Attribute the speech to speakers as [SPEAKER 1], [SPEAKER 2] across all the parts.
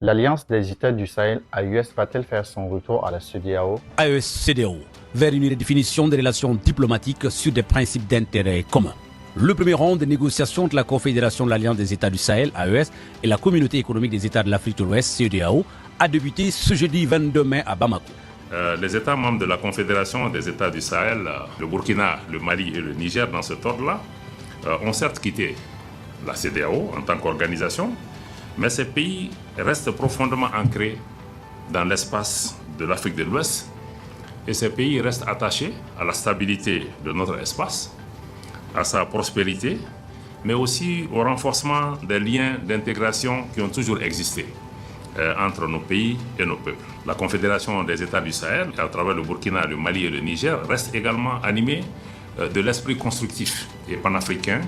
[SPEAKER 1] L'Alliance des États du Sahel, AES, va-t-elle faire son retour à la CEDEAO?
[SPEAKER 2] AES-CEDEAO, vers une redéfinition des relations diplomatiques sur des principes d'intérêt commun. Le premier round des négociations de la Confédération de l'Alliance des États du Sahel, AES, et la Communauté économique des États de l'Afrique de l'Ouest, CEDEAO, a débuté ce jeudi 22 mai à Bamako.
[SPEAKER 3] Les États membres de la Confédération des États du Sahel, le Burkina, le Mali et le Niger, dans cet ordre-là, ont certes quitté la CEDEAO en tant qu'organisation, mais ces pays restent profondément ancrés dans l'espace de l'Afrique de l'Ouest et ces pays restent attachés à la stabilité de notre espace, à sa prospérité, mais aussi au renforcement des liens d'intégration qui ont toujours existé entre nos pays et nos peuples. La Confédération des États du Sahel, à travers le Burkina, le Mali et le Niger, reste également animée de l'esprit constructif et panafricain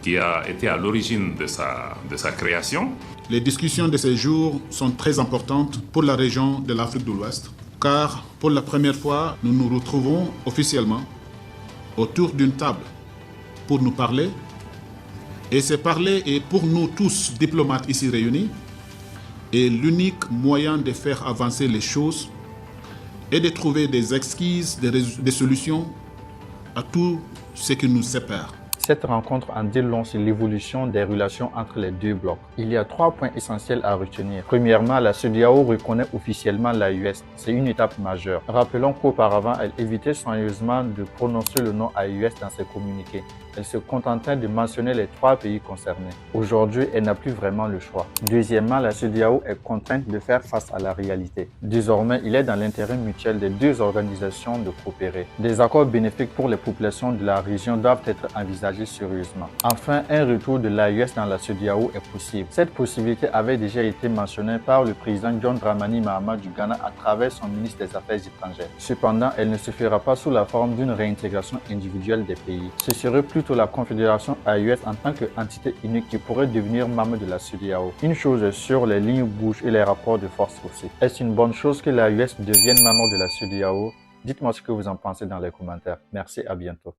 [SPEAKER 3] qui a été à l'origine de sa création.
[SPEAKER 4] Les discussions de ces jours sont très importantes pour la région de l'Afrique de l'Ouest, car pour la première fois, nous nous retrouvons officiellement autour d'une table pour nous parler. Et ce parler est pour nous tous, diplomates ici réunis, est l'unique moyen de faire avancer les choses et de trouver des esquisses, des solutions à tout ce qui nous sépare.
[SPEAKER 1] Cette rencontre en dit long sur l'évolution des relations entre les deux blocs. Il y a 3 points essentiels à retenir. Premièrement, la CEDEAO reconnaît officiellement l'AES. C'est une étape majeure. Rappelons qu'auparavant, elle évitait soigneusement de prononcer le nom AES dans ses communiqués. Elle se contentait de mentionner les 3 pays concernés. Aujourd'hui, elle n'a plus vraiment le choix. Deuxièmement, la CEDEAO est contrainte de faire face à la réalité. Désormais, il est dans l'intérêt mutuel des deux organisations de coopérer. Des accords bénéfiques pour les populations de la région doivent être envisagés sérieusement. Enfin, un retour de l'AES dans la CEDEAO est possible. Cette possibilité avait déjà été mentionnée par le président John Dramani Mahama du Ghana à travers son ministre des Affaires étrangères. Cependant, elle ne se fera pas sous la forme d'une réintégration individuelle des pays. Ce serait plutôt la Confédération AES en tant qu'entité unique qui pourrait devenir membre de la CEDEAO. Une chose est sûre, les lignes bougent et les rapports de force aussi. Est-ce une bonne chose que l'AES devienne membre de la CEDEAO? Dites-moi ce que vous en pensez dans les commentaires. Merci, à bientôt.